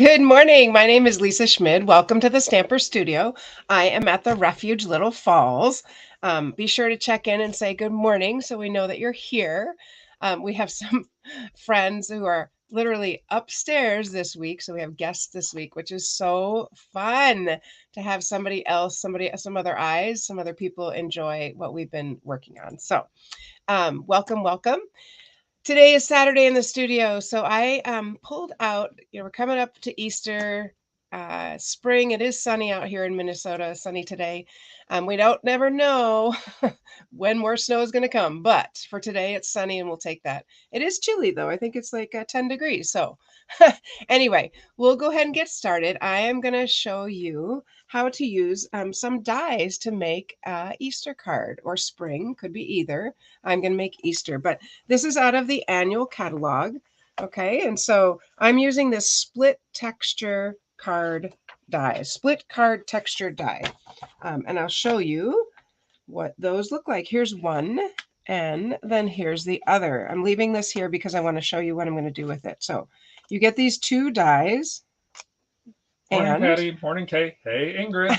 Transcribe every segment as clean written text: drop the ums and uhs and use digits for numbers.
Good morning. My name is Lisa Schmid. Welcome to the Stamper Studio. I am at the Refuge Little Falls. Be sure to check in and say good morning so we know that you're here. We have some friends who are literally upstairs this week. So we have guests this week, which is so fun to have somebody else, some other eyes, some other people enjoy what we've been working on. So welcome. Today is Saturday in the studio, so I pulled out. We're coming up to Easter, spring. It is sunny out here in Minnesota. Sunny today. We don't never know when more snow is going to come, but for today it's sunny and we'll take that. It is chilly though. I think it's like 10 degrees. So anyway, we'll go ahead and get started. I am going to show you how to use some dies to make Easter card or spring. Could be either. I'm going to make Easter, but this is out of the annual catalog. Okay, and so I'm using this split card texture die. And I'll show you what those look like. Here's one, and then here's the other. I'm leaving this here because I want to show you what I'm going to do with it. So you get these two dies. Morning, Patty. Morning, Kay. Hey, Ingrid.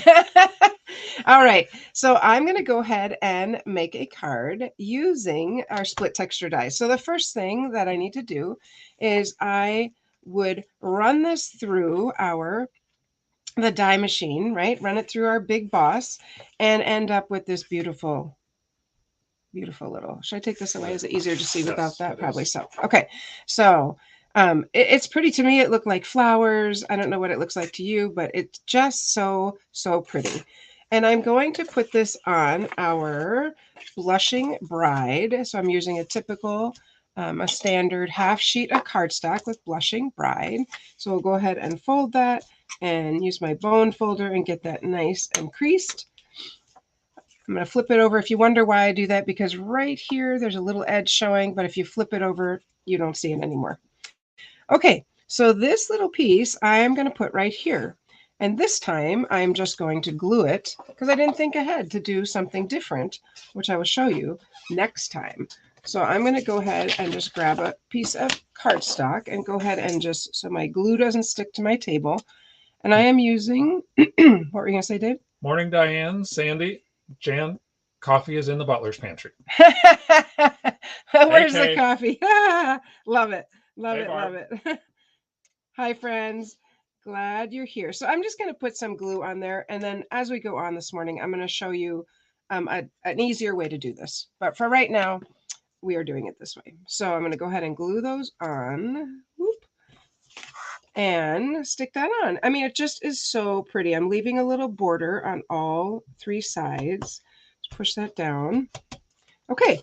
All right, so I'm going to go ahead and make a card using our split texture die. So the first thing that I need to do is I would run this through the die machine, right? Run it through our Big Boss and end up with this beautiful little. Should I take this away? Is it easier to see without that? Probably so. Okay, so it's pretty to me. It looked like flowers. I don't know what it looks like to you, but it's just so pretty. And I'm going to put this on our Blushing Bride. So I'm using a typical, a standard half sheet of cardstock with Blushing Bride. So we'll go ahead and fold that and use my bone folder and get that nice and creased. I'm going to flip it over. If you wonder why I do that, because right here there's a little edge showing, but if you flip it over, you don't see it anymore. Okay, so this little piece I am going to put right here. And this time I'm just going to glue it because I didn't think ahead to do something different, which I will show you next time. So I'm going to go ahead and just grab a piece of cardstock and go ahead and just, so my glue doesn't stick to my table. And I am using, what were you going to say, Dave? Morning, Diane, Sandy, Jan. Coffee is in the butler's pantry. Where's the coffee? Love it. Love it. Hi, friends. Glad you're here. So I'm just going to put some glue on there. And then as we go on this morning, I'm going to show you an easier way to do this. But for right now, we are doing it this way. So I'm going to go ahead and glue those on. Whoop, and stick that on. I mean, it just is so pretty. I'm leaving a little border on all three sides. Let's push that down. Okay.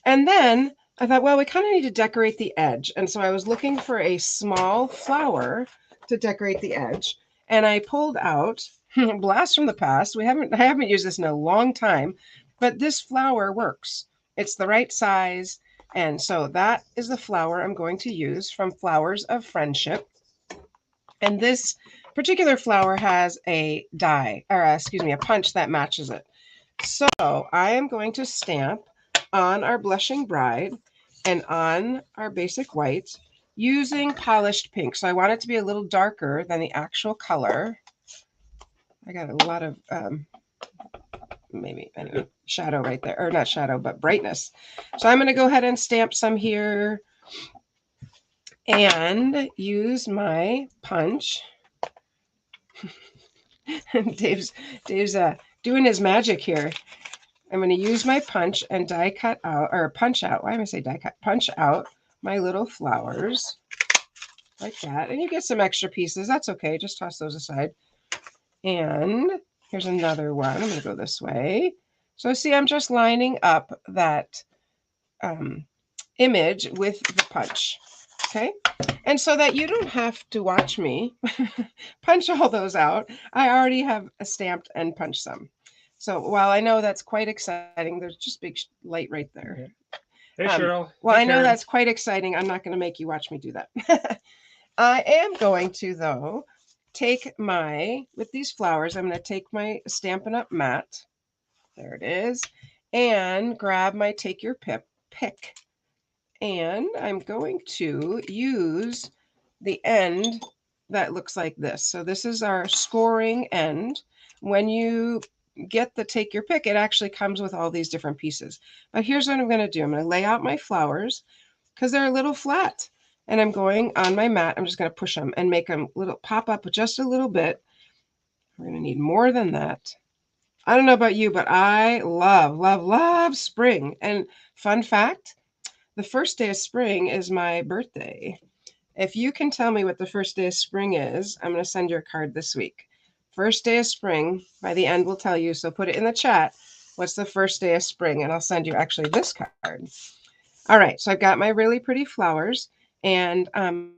And then I thought, well, we kind of need to decorate the edge. And so I was looking for a small flower to decorate the edge. And I pulled out blast from the past. I haven't used this in a long time, but this flower works. It's the right size. And so that is the flower I'm going to use from Flowers of Friendship. And this particular flower has a a punch that matches it. So I am going to stamp on our Blushing Bride and on our basic white using polished pink. So I want it to be a little darker than the actual color. I got a lot of shadow right there, or not shadow, but brightness. So I'm going to go ahead and stamp some here and use my punch. Dave's doing his magic here. I'm going to use my punch and punch out. Why am I say die cut? Punch out my little flowers like that. And you get some extra pieces. That's okay. Just toss those aside. And here's another one. I'm going to go this way. So see, I'm just lining up that image with the punch. Okay. And so that you don't have to watch me punch all those out, I already have stamped and punched some. So while I know that's quite exciting, there's just big light right there. Hey, Cheryl. Well, I know that's quite exciting. I'm not going to make you watch me do that. I am going to, though, with these flowers, I'm going to take my Stampin' Up! Mat. There it is. And grab my Take Your Pick. And I'm going to use the end that looks like this. So this is our scoring end. When you get the take your pick, it actually comes with all these different pieces. But here's what I'm going to do. I'm going to lay out my flowers because they're a little flat. And I'm going on my mat. I'm just going to push them and make them little pop up just a little bit. We're going to need more than that. I don't know about you, but I love, love, love spring. And fun fact, the first day of spring is my birthday. If you can tell me what the first day of spring is, I'm going to send you a card this week. First day of spring, by the end, we'll tell you. So put it in the chat. What's the first day of spring? And I'll send you actually this card. All right. So I've got my really pretty flowers. And I'm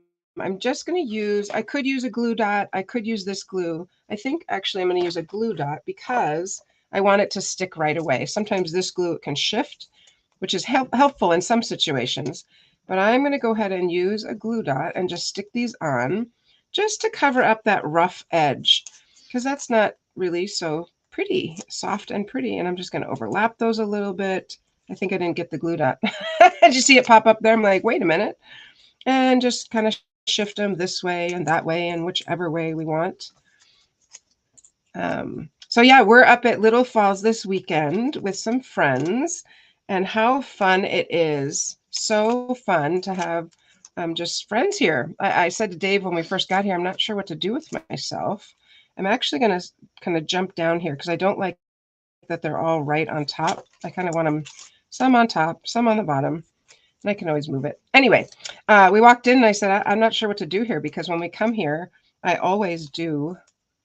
just going to use, I could use a glue dot. I could use this glue. I think actually I'm going to use a glue dot because I want it to stick right away. Sometimes this glue can shift, which is helpful in some situations. But I'm going to go ahead and use a glue dot and just stick these on just to cover up that rough edge because that's not really so pretty, soft and pretty. And I'm just going to overlap those a little bit. I think I didn't get the glue dot. Did you see it pop up there? I'm like, wait a minute. And just kind of shift them this way and that way and whichever way we want. So yeah, we're up at Little Falls this weekend with some friends, and how fun it is. So fun to have just friends here. I said to Dave when we first got here, I'm not sure what to do with myself. I'm actually going to kind of jump down here because I don't like that they're all right on top. I kind of want them some on top, some on the bottom. And I can always move it. Anyway, we walked in and I said, I'm not sure what to do here because when we come here, I always do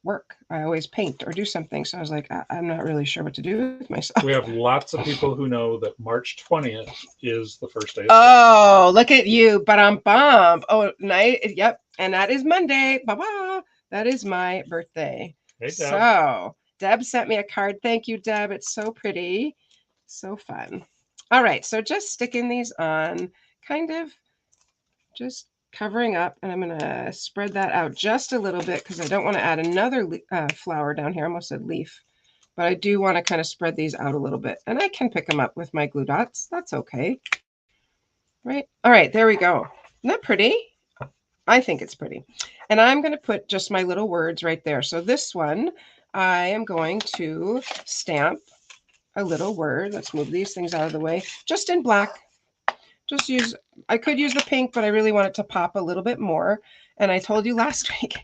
work. I always paint or do something. So I was like, I'm not really sure what to do with myself. We have lots of people who know that March 20th is the first day. Oh, look at you. Ba-dum-bum. Oh, night. Yep. And that is Monday. Ba-ba. That is my birthday. Hey, Deb. So Deb sent me a card. Thank you, Deb. It's so pretty. So fun. All right. So just sticking these on, kind of just covering up, and I'm going to spread that out just a little bit because I don't want to add another flower down here. I almost said leaf, but I do want to kind of spread these out a little bit, and I can pick them up with my glue dots. That's okay. Right. All right. There we go. Isn't that pretty? I think it's pretty. And I'm going to put just my little words right there. So this one, I am going to stamp a little word. Let's move these things out of the way. Just in black. Just use, I could use the pink, but I really want it to pop a little bit more. And I told you last week,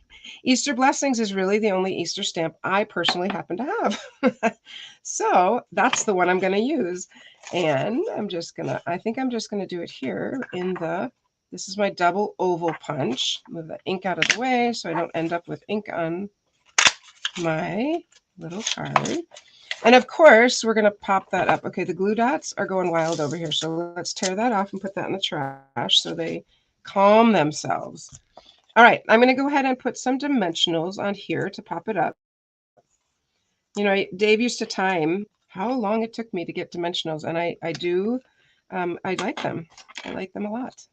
Easter Blessings is really the only Easter stamp I personally happen to have. So that's the one I'm going to use. And I think I'm just going to do it here in this is my double oval punch. Move the ink out of the way so I don't end up with ink on my little card. And of course, we're going to pop that up. Okay, the glue dots are going wild over here. So let's tear that off and put that in the trash so they calm themselves. All right, I'm going to go ahead and put some dimensionals on here to pop it up. You know, Dave used to time how long it took me to get dimensionals, and I like them. I like them a lot.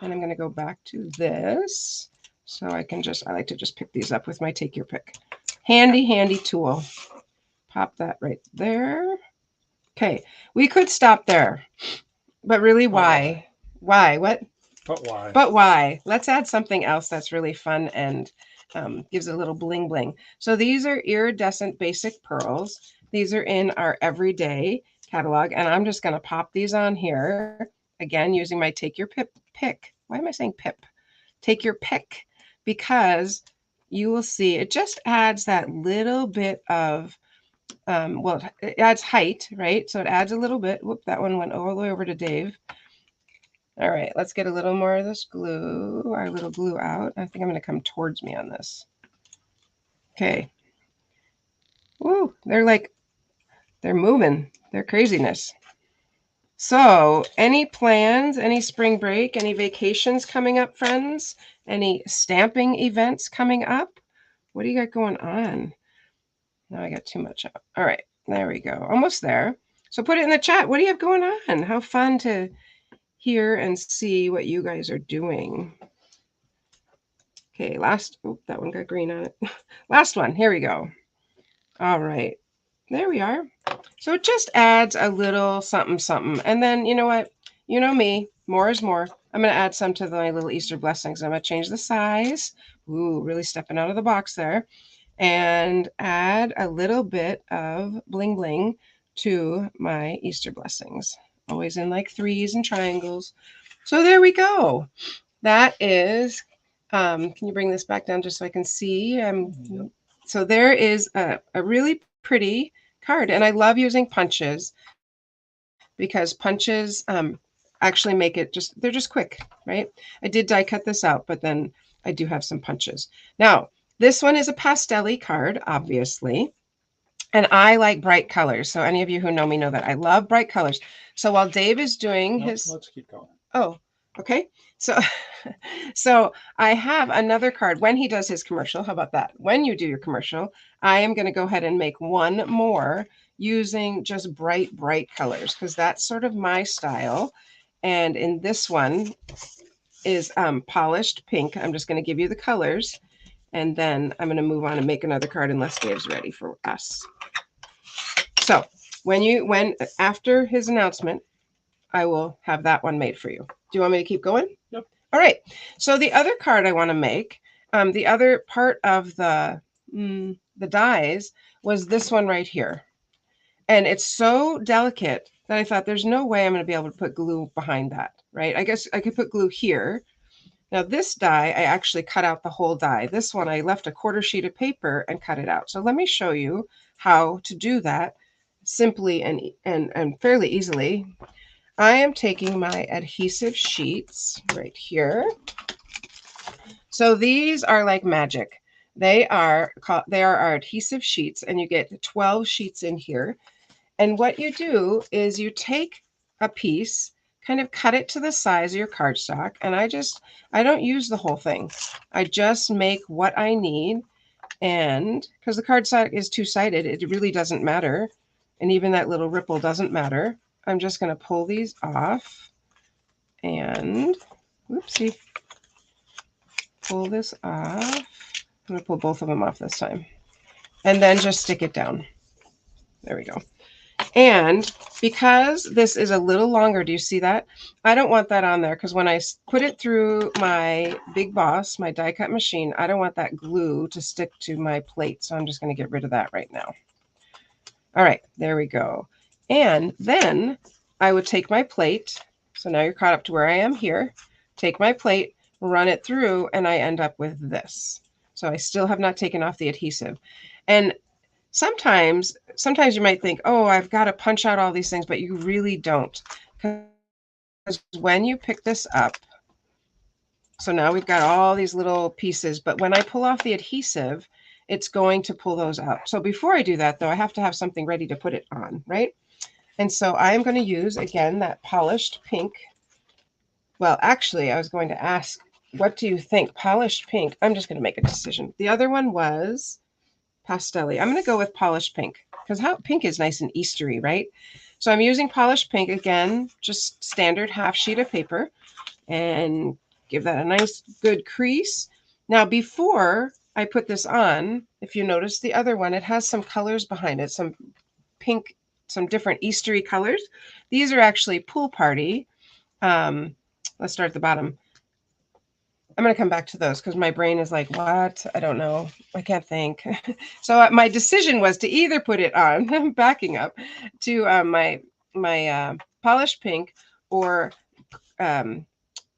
And I'm going to go back to this so I like to just pick these up with my take your pick. Handy, handy tool. Pop that right there. Okay, we could stop there, but really, why? Why? What? But why? But why? Let's add something else that's really fun and gives a little bling bling. So these are iridescent basic pearls. These are in our everyday catalog, and I'm just going to pop these on here again using my take your pick. Why am I saying pip? Take your pick, because you will see it just adds that little bit of well, it adds height, right? So it adds a little bit. Whoop, that one went all the way over to Dave. All right, let's get a little more of this glue, our little glue out. I think I'm going to come towards me on this. Okay. Ooh, they're moving. They're craziness. So any plans, any spring break, any vacations coming up, friends? Any stamping events coming up? What do you got going on? Now I got too much out. All right, there we go. Almost there. So put it in the chat. What do you have going on? How fun to hear and see what you guys are doing. Okay, that one got green on it. Last one, here we go. All right, there we are. So it just adds a little something, something. And then, you know what? You know me, more is more. I'm going to add some to my little Easter blessings. I'm going to change the size, Ooh, really stepping out of the box there. And add a little bit of bling bling to my Easter blessings. Always in like threes and triangles. So there we go. That is, can you bring this back down just so I can see? Yep. So there is a really pretty card. And I love using punches because punches actually make it they're just quick, right? I did die cut this out, but then I do have some punches. Now, this one is a pastel card, obviously. And I like bright colors. So any of you who know me know that I love bright colors. So while Dave is doing his Let's keep going. Oh, okay. So so I have another card when he does his commercial. How about that? When you do your commercial, I am going to go ahead and make one more using just bright, bright colors because that's sort of my style. And in this one is polished pink. I'm just going to give you the colors and then I'm going to move on and make another card unless Dave's ready for us. So when after his announcement, I will have that one made for you. Do you want me to keep going? Yep. All right. So the other card I want to make, the other part of the dies was this one right here. And it's so delicate that I thought there's no way I'm going to be able to put glue behind that, right? I guess I could put glue here. Now this die, I actually cut out the whole die. This one, I left a quarter sheet of paper and cut it out. So let me show you how to do that simply and fairly easily. I am taking my adhesive sheets right here. So these are like magic. They are our adhesive sheets, and you get 12 sheets in here. And what you do is you take a piece, kind of cut it to the size of your cardstock, and I don't use the whole thing. I just make what I need, and because the cardstock is two-sided, it really doesn't matter. And even that little ripple doesn't matter. I'm just going to pull these off and whoopsie, pull this off. I'm going to pull both of them off this time and then just stick it down. There we go. And because this is a little longer, do you see that? I don't want that on there because when I put it through my Big Boss, my die cut machine, I don't want that glue to stick to my plate. So I'm just going to get rid of that right now. All right, there we go. And then I would take my plate. So now you're caught up to where I am here. Take my plate, run it through, and I end up with this. So I still have not taken off the adhesive. And sometimes you might think, oh, I've got to punch out all these things, but you really don't. Because when you pick this up, so now we've got all these little pieces, but when I pull off the adhesive, it's going to pull those out. So before I do that, though, I have to have something ready to put it on, right? And so I am going to use, again, that polished pink. Well, actually, I was going to ask, what do you think? Polished pink. I'm just going to make a decision. The other one was Pastelli. I'm going to go with polished pink because pink is nice and Eastery, right? So I'm using polished pink again, just standard half sheet of paper, and give that a nice good crease. Now, before I put this on, if you notice the other one, it has some colors behind it, some pink, some different Eastery colors. These are actually Pool Party. Let's start at the bottom. I'm going to come back to those because my brain is like, what? I don't know. I can't think. So my decision was to either put it on, I'm backing up, to my polished pink or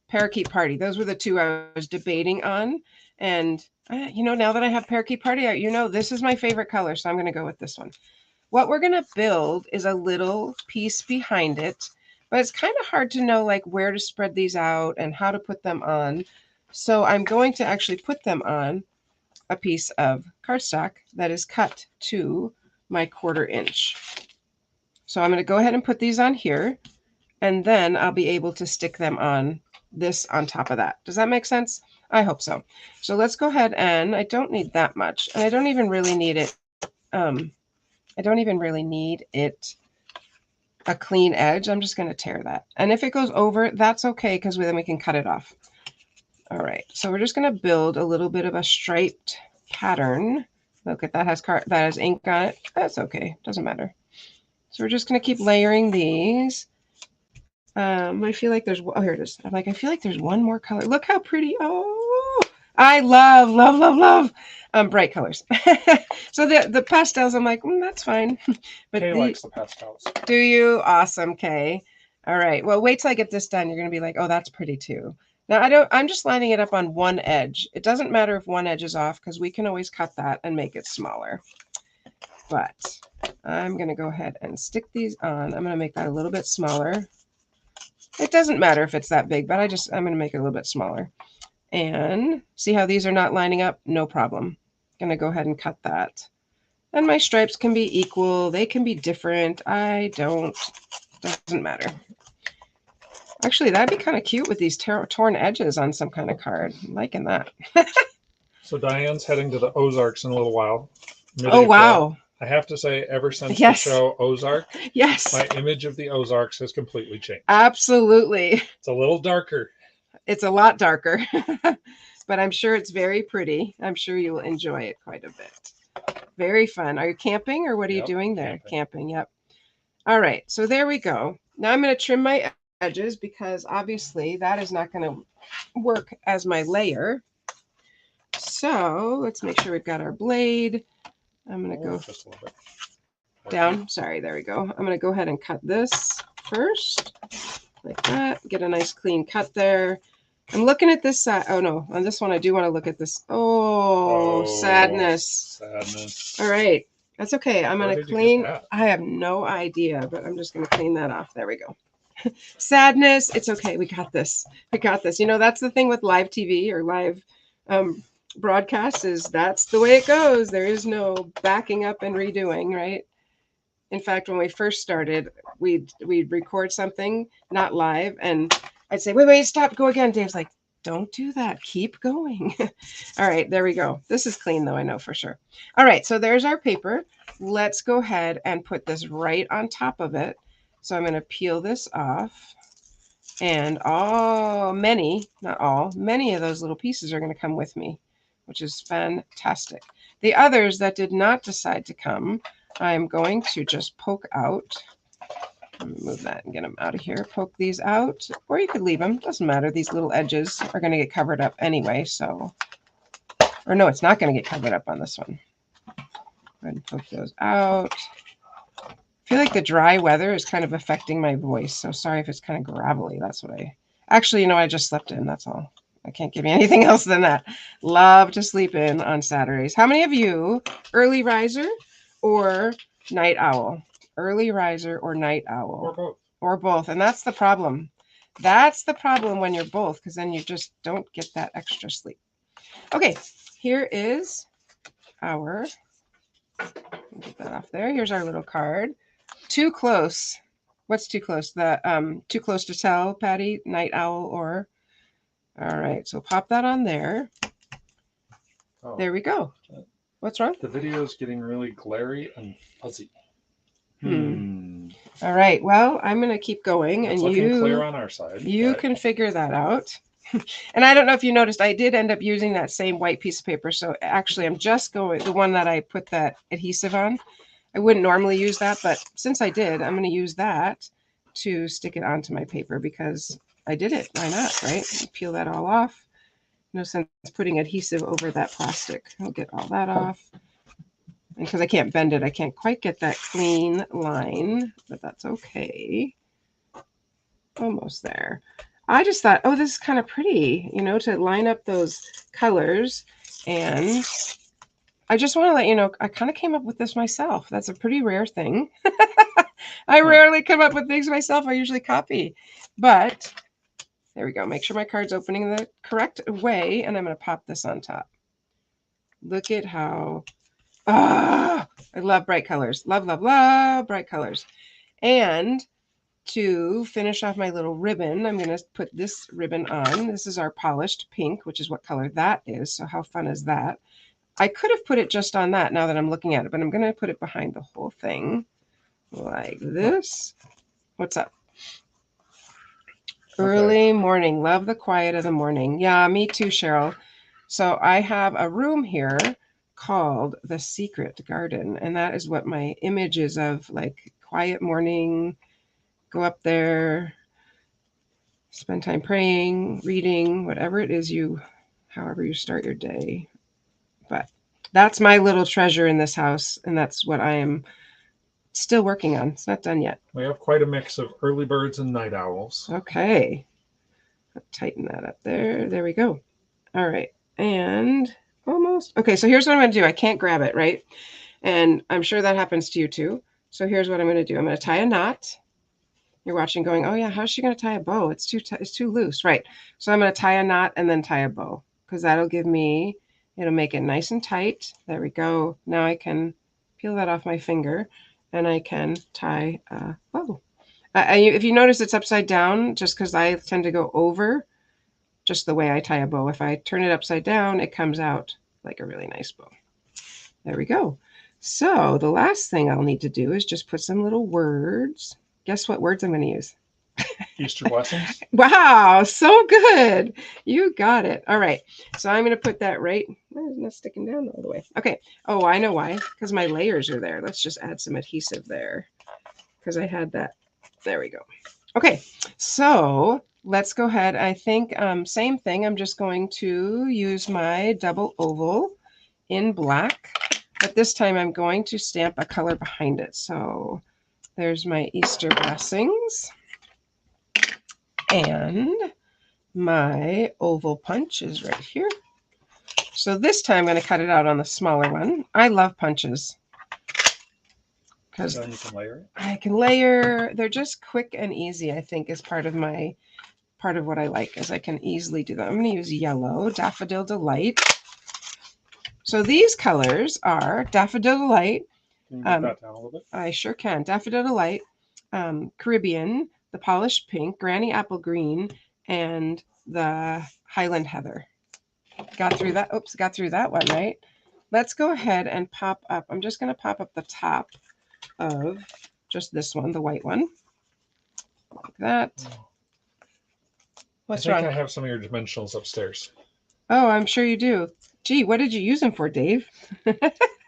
Parakeet Party. Those were the two I was debating on. And, now that I have Parakeet Party out, this is my favorite color. So I'm going to go with this one. What we're going to build is a little piece behind it. But it's kind of hard to know like where to spread these out and how to put them on. So I'm going to actually put them on a piece of cardstock that is cut to my 1/4 inch. So I'm going to go ahead and put these on here, and then I'll be able to stick them on this on top of that. Does that make sense? I hope so. So let's go ahead, and I don't need that much, and I don't even really need it. A clean edge. I'm just going to tear that. And if it goes over, that's okay because then we can cut it off. All right, so we're just going to build a little bit of a striped pattern. Look at that, that has ink on it. That's okay, doesn't matter. So we're just going to keep layering these. I feel like here it is. I feel like there's one more color. Look how pretty. Oh, I love, love, love, love bright colors. So the pastels, I'm like, that's fine. But Kay likes the pastels. do you? Awesome, Kay. All right. Well, wait till I get this done. You're gonna be like, oh, that's pretty too. Now I'm just lining it up on one edge. It doesn't matter if one edge is off because we can always cut that and make it smaller. But I'm gonna go ahead and stick these on. I'm gonna make that a little bit smaller. It doesn't matter if it's that big, but I'm gonna make it a little bit smaller. And see how these are not lining up? No problem. I'm gonna go ahead and cut that. And my stripes can be equal. They can be different. Doesn't matter. Actually, that'd be kind of cute with these torn edges on some kind of card. I'm liking that. So Diane's heading to the Ozarks in a little while. Oh, wow. I have to say, ever since yes. the show Ozark, yes, my image of the Ozarks has completely changed. Absolutely. It's a little darker. It's a lot darker, but I'm sure it's very pretty. I'm sure you will enjoy it quite a bit. Very fun. Are you camping or what are you doing there? Camping. Yep. All right. So there we go. Now I'm going to trim my edges because obviously that is not going to work as my layer. So let's make sure we've got our blade. I'm going to go just a little bit down. Sorry, there we go. I'm going to go ahead and cut this first, like that. Get a nice clean cut there. I'm looking at this side. Oh, no. On this one, I do want to look at this. Oh, sadness. Sadness. All right. That's okay. I'm going to clean. I have no idea, but I'm just going to clean that off. There we go. Sadness. It's okay. We got this. We got this. You know, that's the thing with live TV or live broadcasts is that's the way it goes. There is no backing up and redoing, right? In fact, when we first started, we'd record something, not live, and I'd say, wait, stop, go again. Dave's like, don't do that. Keep going. All right, there we go. This is clean, though, I know for sure. All right, so there's our paper. Let's go ahead and put this right on top of it. So I'm going to peel this off. And many of those little pieces are going to come with me, which is fantastic. The others that did not decide to come, I'm going to just poke out. Move that and get them out of here. Poke these out, or you could leave them. Doesn't matter. These little edges are going to get covered up anyway. So, or no, it's not going to get covered up on this one. Go ahead and poke those out. I feel like the dry weather is kind of affecting my voice. So sorry if it's kind of gravelly. That's what actually, I just slept in. That's all. I can't give you anything else than that. Love to sleep in on Saturdays. How many of you early riser or night owl? Early riser or night owl? Or both. Or both. And that's the problem. That's the problem when you're both, because then you just don't get that extra sleep. Okay, here is our, get that off there. Here's our little card. Too close. What's too close? The too close to tell, Patty, night owl or... All right, so pop that on there. Oh, there we go. What's wrong? The video is getting really glary and fuzzy. All right, well, I'm going to keep going. It's and looking clear on our side. You can figure that out. And I don't know if you noticed, I did end up using that same white piece of paper. So actually, I'm just going, the one that I put that adhesive on. I wouldn't normally use that, but since I did, I'm going to use that to stick it onto my paper because I did it. Why not, right? Peel that all off. No sense putting adhesive over that plastic. I'll get all that off. And because I can't bend it, I can't quite get that clean line, but that's okay. Almost there. I just thought, oh, this is kind of pretty, to line up those colors. And I just want to let you know, I kind of came up with this myself. That's a pretty rare thing. I rarely come up with things myself. I usually copy. But there we go. Make sure my card's opening the correct way. And I'm going to pop this on top. Look at how... I love bright colors. Love, love, love bright colors. And to finish off my little ribbon, I'm going to put this ribbon on. This is our polished pink, which is what color that is. So how fun is that? I could have put it just on that now that I'm looking at it, but I'm going to put it behind the whole thing like this. What's up? Okay. Early morning. Love the quiet of the morning. Yeah, me too, Cheryl. So I have a room here called the Secret Garden, and that is what my image is of, like quiet morning, go up there, spend time praying, reading, whatever it is you however you start your day. But that's my little treasure in this house, and that's what I am still working on. It's not done yet. We have quite a mix of early birds and night owls. Okay. Tighten that up there. There we go. All right. And almost. Okay, so here's what I'm going to do. I can't grab it, right? And I'm sure that happens to you too. So here's what I'm going to do. I'm going to tie a knot. You're watching going, oh yeah, how's she going to tie a bow? It's too loose. Right. So I'm going to tie a knot and then tie a bow because that'll give me, it'll make it nice and tight. There we go. Now I can peel that off my finger and I can tie a bow. If you notice it's upside down, just because I tend to go over just the way I tie a bow. If I turn it upside down, it comes out like a really nice bow. There we go. So the last thing I'll need to do is just put some little words. Guess what words I'm going to use? Easter blessings. Wow, so good. You got it. All right. So I'm going to put that right. It's not sticking down all the way. Okay. Oh, I know why. Because my layers are there. Let's just add some adhesive there. Because I had that. There we go. Okay. So let's go ahead. I think same thing. I'm just going to use my double oval in black. But this time I'm going to stamp a color behind it. So there's my Easter blessings. And my oval punch is right here. So this time I'm going to cut it out on the smaller one. I love punches. Because you can layer it. I can layer. They're just quick and easy, I think, is part of what I like, is I can easily do that. I'm going to use yellow, Daffodil Delight. So these colors are Daffodil Delight. Can you move that down a little bit? I sure can. Daffodil Delight, Caribbean, the Polished Pink, Granny Apple Green, and the Highland Heather. Got through that. Oops, got through that one, right? Let's go ahead and pop up. I'm just going to pop up the top of just this one, the white one. Like that. What's wrong? I have some of your dimensionals upstairs. Oh, I'm sure you do. Gee, what did you use them for, Dave?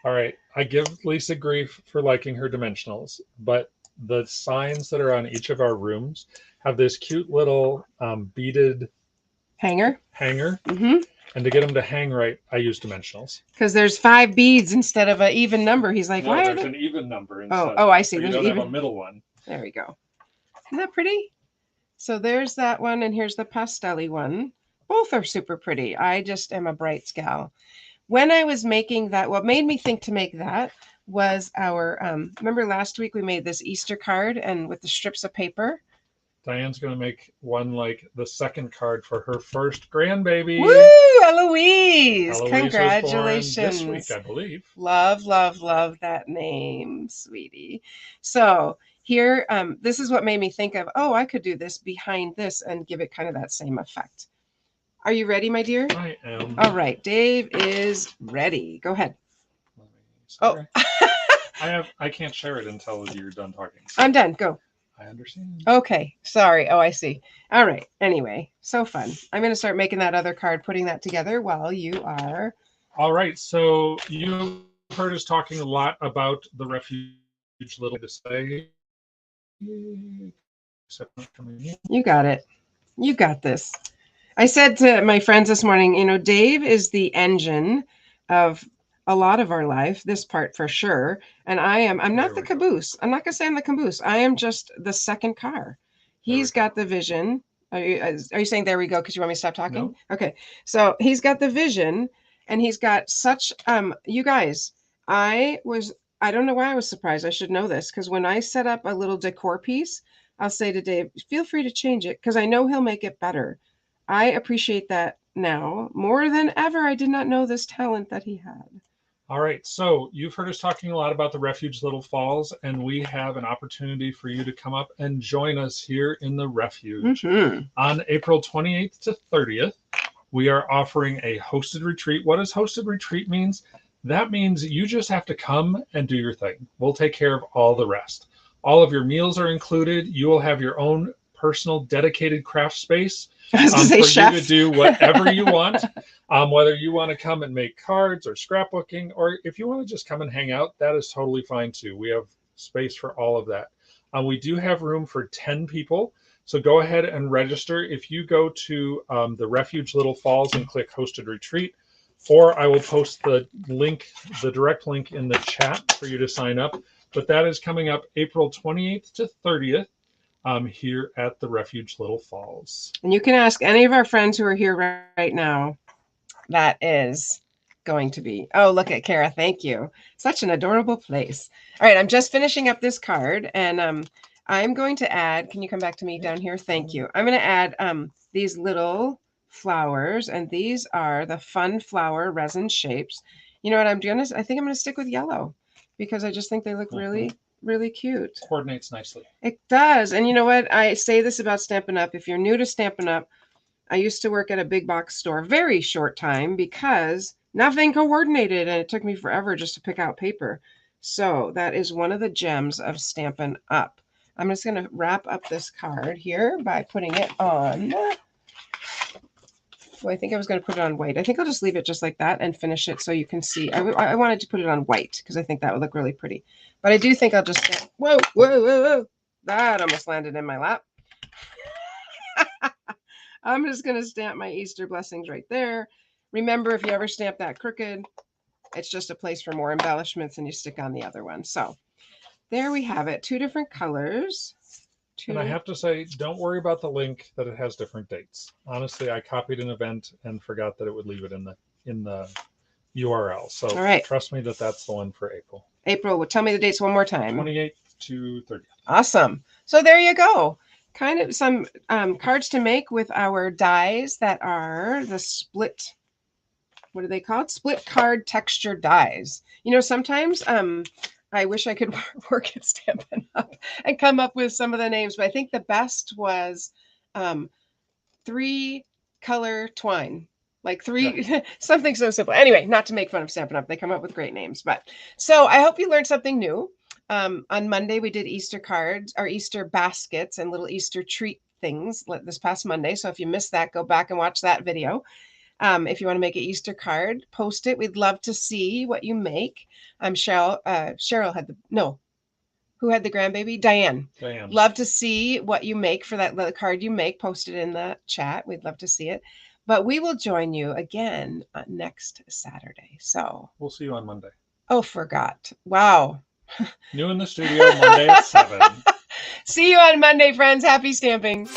All right. I give Lisa grief for liking her dimensionals, but the signs that are on each of our rooms have this cute little beaded hanger. Mm-hmm. And to get them to hang right, I use dimensionals. Because there's 5 beads instead of an even number. He's like, why? There's an even number instead. Oh, I see. So you don't have a middle one. There we go. Isn't that pretty? So there's that one, and here's the pastel-y one. Both are super pretty. I just am a bright gal. When I was making that, what made me think to make that was our, remember last week we made this Easter card and with the strips of paper? Diane's going to make one like the second card for her first grandbaby. Woo! Eloise! Congratulations. Was born this week, I believe. Love, love, love that name, sweetie. So here, this is what made me think of, oh, I could do this behind this and give it kind of that same effect. Are you ready, my dear? I am. All right. Dave is ready. Go ahead. Oh. I can't share it until you're done talking. So. I'm done. Go. I understand. Okay. Sorry. Oh, I see. All right. Anyway, so fun. I'm going to start making that other card, putting that together while you are. All right. So you've heard us talking a lot about the Refuge Little to say. You got it. You got this. I said to my friends this morning, you know, Dave is the engine of a lot of our life, this part for sure. And I'm not the caboose. I'm not going to say I'm the caboose. I am just the second car. He's got the vision. Are you saying there we go because you want me to stop talking? No. Okay. So he's got the vision and he's got such, you guys, I don't know why I was surprised. I should know this because when I set up a little decor piece, I'll say to Dave, feel free to change it because I know he'll make it better. I appreciate that now more than ever. I did not know this talent that he had. All right. So you've heard us talking a lot about the Refuge Little Falls, and we have an opportunity for you to come up and join us here in the Refuge. Mm-hmm. On April 28th to 30th, we are offering a hosted retreat. What does hosted retreat means? That means you just have to come and do your thing. We'll take care of all the rest. All of your meals are included. You will have your own personal dedicated craft space for chef. You to do whatever you want, whether you want to come and make cards or scrapbooking, or if you want to just come and hang out, that is totally fine too. We have space for all of that. We do have room for 10 people. So go ahead and register. If you go to the Refuge Little Falls and click Hosted Retreat, or I will post the link, the direct link in the chat for you to sign up. But that is coming up April 28th to 30th here at the Refuge Little Falls. And you can ask any of our friends who are here right now. That is going to be. Oh, look at Kara. Thank you. Such an adorable place. All right, I'm just finishing up this card, and I'm going to add, can you come back to me down here? Thank you. I'm going to add these little flowers, and these are the fun flower resin shapes. You know what I'm doing? I think I'm going to stick with yellow because I just think they look really, really cute. Coordinates nicely. It does. And you know what? I say this about Stampin' Up. If you're new to Stampin' Up, I used to work at a big box store, very short time, because nothing coordinated, and it took me forever just to pick out paper. So that is one of the gems of Stampin' Up. I'm just going to wrap up this card here by putting it on. Well, I think I was going to put it on white. I think I'll just leave it just like that and finish it so you can see. I wanted to put it on white because I think that would look really pretty. But I do think I'll just, whoa, whoa, whoa, whoa. That almost landed in my lap. I'm just going to stamp my Easter blessings right there. Remember, if you ever stamp that crooked, it's just a place for more embellishments, and you stick on the other one. So there we have it. 2 different colors. And I have to say, don't worry about the link that it has different dates. Honestly, I copied an event and forgot that it would leave it in the URL. So all right. Trust me that that's the one for April. April, well, tell me the dates one more time. 28th to 30th. Awesome. So there you go. Kind of some cards to make with our dies that are the split, what are they called? Split card texture dies. You know, sometimes I wish I could work at Stampin' Up and come up with some of the names, but I think the best was 3 color twine. Like 3, something so simple. Anyway, not to make fun of Stampin' Up. They come up with great names. But so I hope you learned something new. On Monday, we did Easter cards, or Easter baskets and little Easter treat things this past Monday. So if you missed that, go back and watch that video. If you want to make an Easter card, post it. We'd love to see what you make. Cheryl had who had the grandbaby? Diane. Love to see what you make for that little card you make. Post it in the chat. We'd love to see it. But we will join you again next Saturday. So we'll see you on Monday. Oh, forgot. Wow. New in the studio Monday at 7. See you on Monday, friends. Happy stamping.